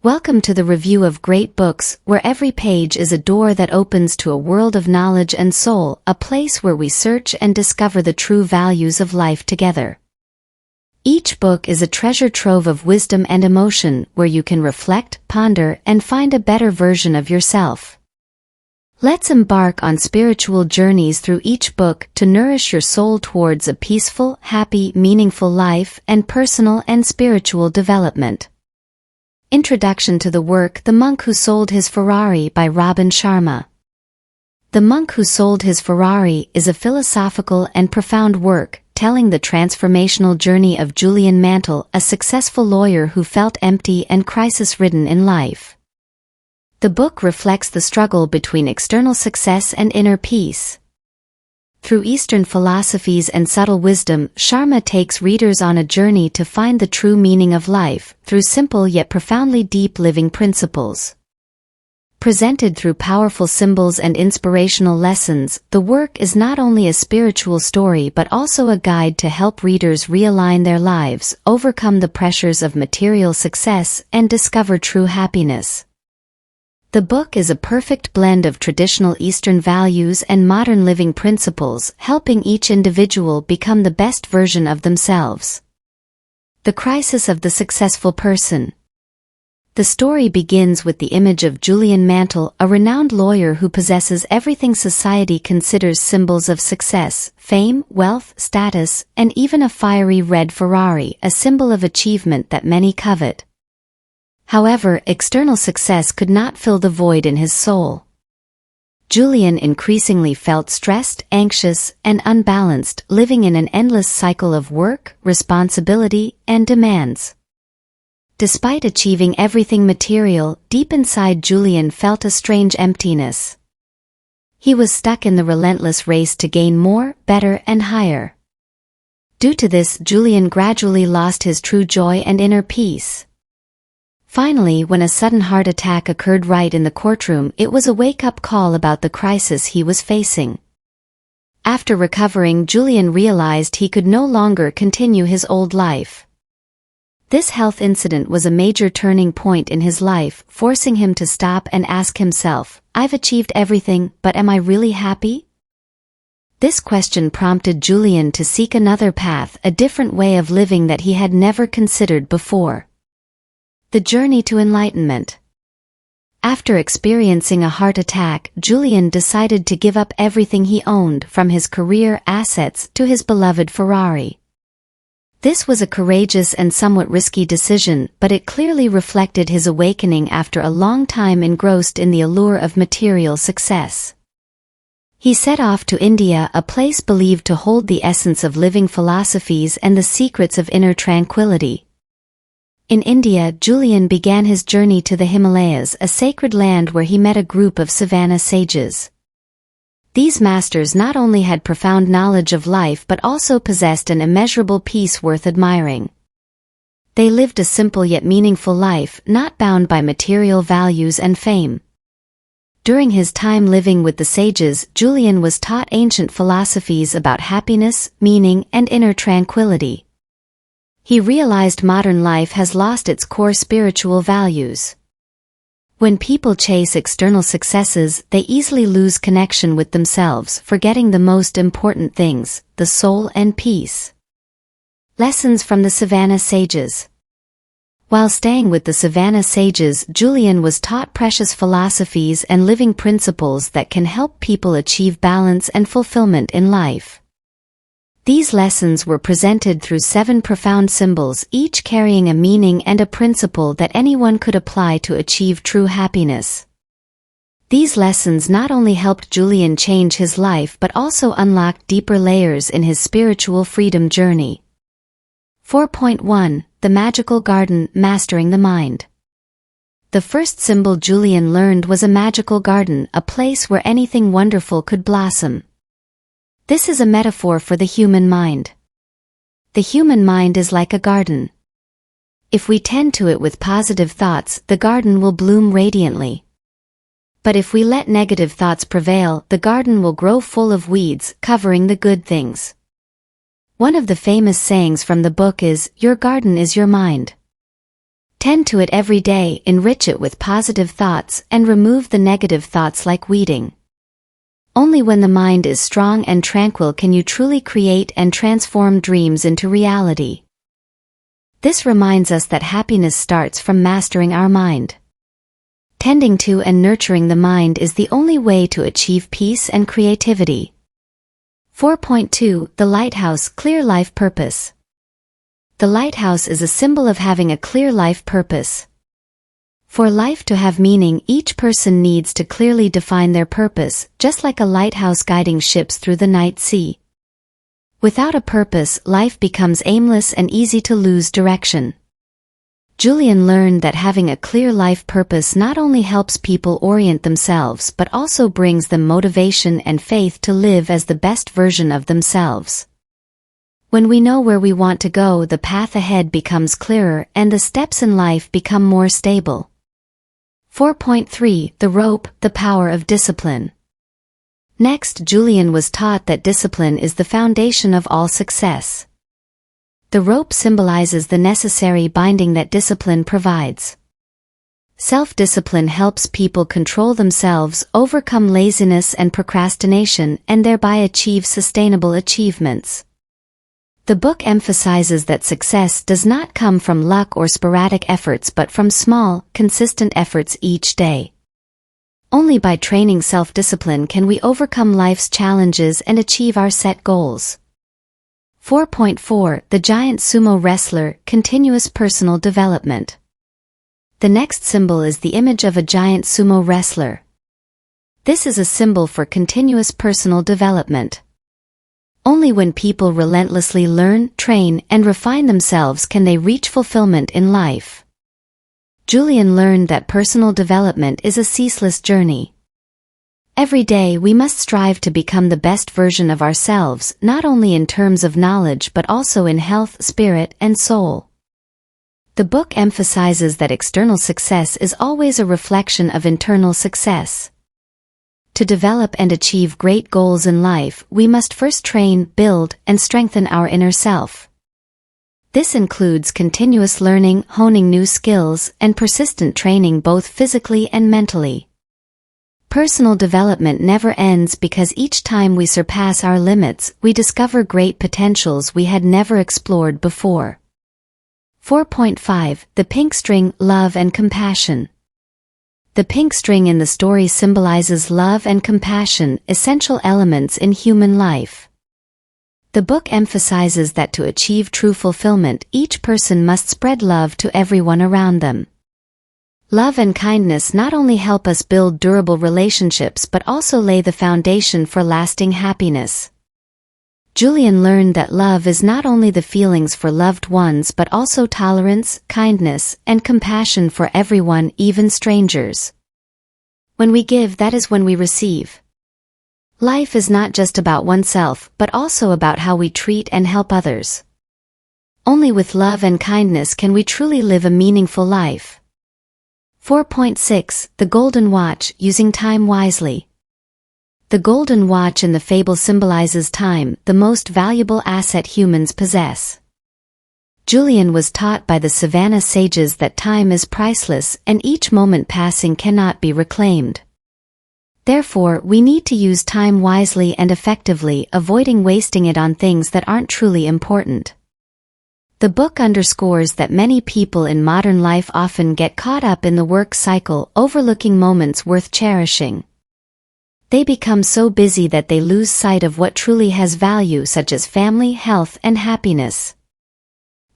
Welcome to the review of great books, where every page is a door that opens to a world of knowledge and soul, a place where we search and discover the true values of life together. Each book is a treasure trove of wisdom and emotion, where you can reflect, ponder, and find a better version of yourself. Let's embark on spiritual journeys through each book to nourish your soul towards a peaceful, happy, meaningful life and personal and spiritual development. Introduction to the work The Monk Who Sold His Ferrari by Robin Sharma. The Monk Who Sold His Ferrari is a philosophical and profound work, telling the transformational journey of Julian Mantle, a successful lawyer who felt empty and crisis-ridden in life. The book reflects the struggle between external success and inner peace. Through Eastern philosophies and subtle wisdom, Sharma takes readers on a journey to find the true meaning of life, through simple yet profoundly deep living principles. Presented through powerful symbols and inspirational lessons, the work is not only a spiritual story but also a guide to help readers realign their lives, overcome the pressures of material success, and discover true happiness. The book is a perfect blend of traditional Eastern values and modern living principles, helping each individual become the best version of themselves. The crisis of the successful person. The story begins with the image of Julian Mantle, a renowned lawyer who possesses everything society considers symbols of success: fame, wealth, status, and even a fiery red Ferrari, a symbol of achievement that many covet. However, external success could not fill the void in his soul. Julian increasingly felt stressed, anxious, and unbalanced, living in an endless cycle of work, responsibility, and demands. Despite achieving everything material, deep inside Julian felt a strange emptiness. He was stuck in the relentless race to gain more, better, and higher. Due to this, Julian gradually lost his true joy and inner peace. Finally, when a sudden heart attack occurred right in the courtroom, it was a wake-up call about the crisis he was facing. After recovering, Julian realized he could no longer continue his old life. This health incident was a major turning point in his life, forcing him to stop and ask himself, "I've achieved everything, but am I really happy?" This question prompted Julian to seek another path, a different way of living that he had never considered before. The journey to enlightenment. After experiencing a heart attack, Julian decided to give up everything he owned, from his career, assets, to his beloved Ferrari. This was a courageous and somewhat risky decision, but it clearly reflected his awakening after a long time engrossed in the allure of material success. He set off to India, a place believed to hold the essence of living philosophies and the secrets of inner tranquility. In India, Julian began his journey to the Himalayas, a sacred land where he met a group of Sivana Sages. These masters not only had profound knowledge of life but also possessed an immeasurable peace worth admiring. They lived a simple yet meaningful life, not bound by material values and fame. During his time living with the sages, Julian was taught ancient philosophies about happiness, meaning, and inner tranquility. He realized modern life has lost its core spiritual values. When people chase external successes, they easily lose connection with themselves, forgetting the most important things, the soul and peace. Lessons from the Sivana Sages. While staying with the Sivana Sages, Julian was taught precious philosophies and living principles that can help people achieve balance and fulfillment in life. These lessons were presented through 7 profound symbols, each carrying a meaning and a principle that anyone could apply to achieve true happiness. These lessons not only helped Julian change his life but also unlocked deeper layers in his spiritual freedom journey. 4.1 The Magical Garden, Mastering the Mind. The first symbol Julian learned was a magical garden, a place where anything wonderful could blossom. This is a metaphor for the human mind. The human mind is like a garden. If we tend to it with positive thoughts, the garden will bloom radiantly. But if we let negative thoughts prevail, the garden will grow full of weeds, covering the good things. One of the famous sayings from the book is, "Your garden is your mind." Tend to it every day, enrich it with positive thoughts, and remove the negative thoughts like weeding. Only when the mind is strong and tranquil can you truly create and transform dreams into reality. This reminds us that happiness starts from mastering our mind. Tending to and nurturing the mind is the only way to achieve peace and creativity. 4.2 The Lighthouse, Clear Life Purpose. The lighthouse is a symbol of having a clear life purpose. For life to have meaning, each person needs to clearly define their purpose, just like a lighthouse guiding ships through the night sea. Without a purpose, life becomes aimless and easy to lose direction. Julian learned that having a clear life purpose not only helps people orient themselves but also brings them motivation and faith to live as the best version of themselves. When we know where we want to go, the path ahead becomes clearer and the steps in life become more stable. 4.3 The Rope, the Power of Discipline. Next, Julian was taught that discipline is the foundation of all success. The rope symbolizes the necessary binding that discipline provides. Self-discipline helps people control themselves, overcome laziness and procrastination, and thereby achieve sustainable achievements. The book emphasizes that success does not come from luck or sporadic efforts but from small, consistent efforts each day. Only by training self-discipline can we overcome life's challenges and achieve our set goals. 4.4 The Giant Sumo Wrestler, Continuous Personal Development. The next symbol is the image of a giant sumo wrestler. This is a symbol for continuous personal development. Only when people relentlessly learn, train, and refine themselves can they reach fulfillment in life. Julian learned that personal development is a ceaseless journey. Every day we must strive to become the best version of ourselves, not only in terms of knowledge but also in health, spirit, and soul. The book emphasizes that external success is always a reflection of internal success. To develop and achieve great goals in life, we must first train, build, and strengthen our inner self. This includes continuous learning, honing new skills, and persistent training both physically and mentally. Personal development never ends because each time we surpass our limits, we discover great potentials we had never explored before. 4.5 The Pink String, Love and Compassion. The pink string in the story symbolizes love and compassion, essential elements in human life. The book emphasizes that to achieve true fulfillment, each person must spread love to everyone around them. Love and kindness not only help us build durable relationships but also lay the foundation for lasting happiness. Julian learned that love is not only the feelings for loved ones but also tolerance, kindness, and compassion for everyone, even strangers. When we give, that is when we receive. Life is not just about oneself but also about how we treat and help others. Only with love and kindness can we truly live a meaningful life. 4.6 The Golden Watch, Using Time Wisely. The golden watch in the fable symbolizes time, the most valuable asset humans possess. Julian was taught by the Sivana Sages that time is priceless and each moment passing cannot be reclaimed. Therefore, we need to use time wisely and effectively, avoiding wasting it on things that aren't truly important. The book underscores that many people in modern life often get caught up in the work cycle, overlooking moments worth cherishing. They become so busy that they lose sight of what truly has value, such as family, health, and happiness.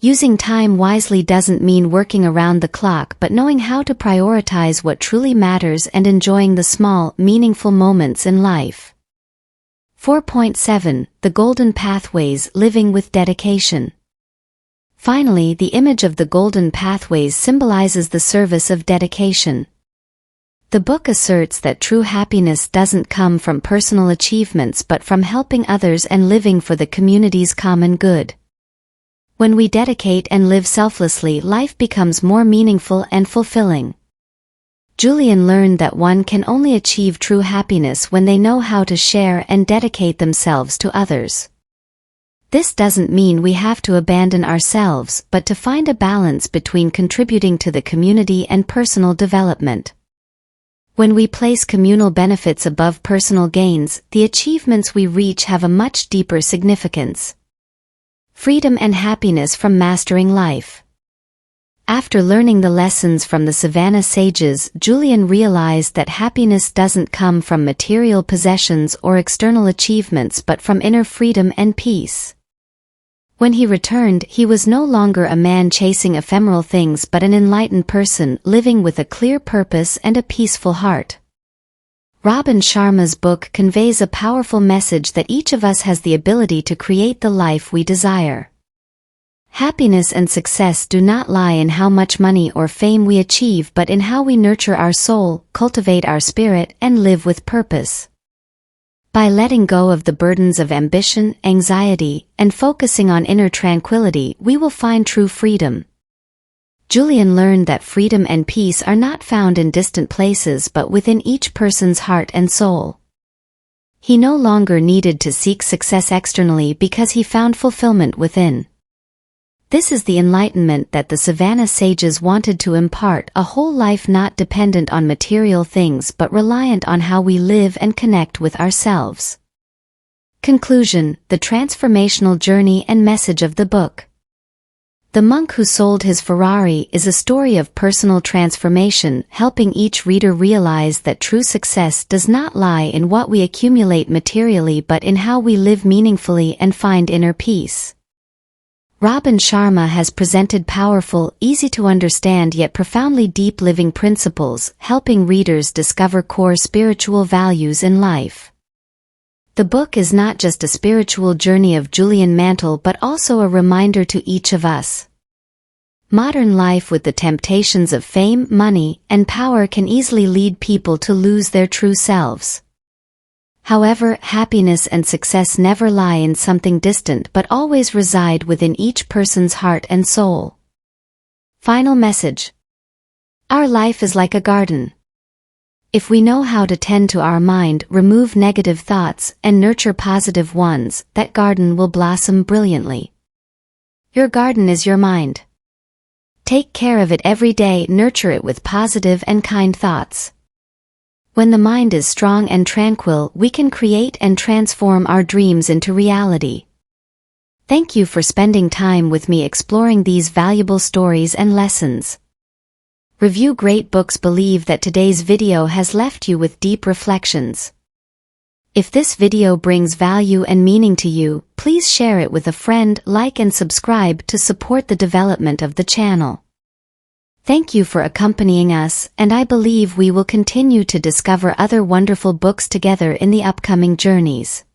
Using time wisely doesn't mean working around the clock but knowing how to prioritize what truly matters and enjoying the small, meaningful moments in life. 4.7 The Golden Pathways, Living with Dedication. Finally, the image of the golden pathways symbolizes the service of dedication. The book asserts that true happiness doesn't come from personal achievements but from helping others and living for the community's common good. When we dedicate and live selflessly, life becomes more meaningful and fulfilling. Julian learned that one can only achieve true happiness when they know how to share and dedicate themselves to others. This doesn't mean we have to abandon ourselves, but to find a balance between contributing to the community and personal development. When we place communal benefits above personal gains, the achievements we reach have a much deeper significance. Freedom and happiness from mastering life. After learning the lessons from the Sivana Sages, Julian realized that happiness doesn't come from material possessions or external achievements but from inner freedom and peace. When he returned, he was no longer a man chasing ephemeral things but an enlightened person living with a clear purpose and a peaceful heart. Robin Sharma's book conveys a powerful message that each of us has the ability to create the life we desire. Happiness and success do not lie in how much money or fame we achieve but in how we nurture our soul, cultivate our spirit, and live with purpose. By letting go of the burdens of ambition, anxiety, and focusing on inner tranquility, we will find true freedom. Julian learned that freedom and peace are not found in distant places but within each person's heart and soul. He no longer needed to seek success externally because he found fulfillment within. This is the enlightenment that the Sivana Sages wanted to impart, a whole life not dependent on material things but reliant on how we live and connect with ourselves. Conclusion: the transformational journey and message of the book. The Monk Who Sold His Ferrari is a story of personal transformation, helping each reader realize that true success does not lie in what we accumulate materially but in how we live meaningfully and find inner peace. Robin Sharma has presented powerful, easy-to-understand yet profoundly deep living principles, helping readers discover core spiritual values in life. The book is not just a spiritual journey of Julian Mantle but also a reminder to each of us. Modern life with the temptations of fame, money, and power can easily lead people to lose their true selves. However, happiness and success never lie in something distant but always reside within each person's heart and soul. Final message. Our life is like a garden. If we know how to tend to our mind, remove negative thoughts, and nurture positive ones, that garden will blossom brilliantly. Your garden is your mind. Take care of it every day, nurture it with positive and kind thoughts. When the mind is strong and tranquil, we can create and transform our dreams into reality. Thank you for spending time with me exploring these valuable stories and lessons. Review Great Books believe that today's video has left you with deep reflections. If this video brings value and meaning to you, please share it with a friend, like and subscribe to support the development of the channel. Thank you for accompanying us, and I believe we will continue to discover other wonderful books together in the upcoming journeys.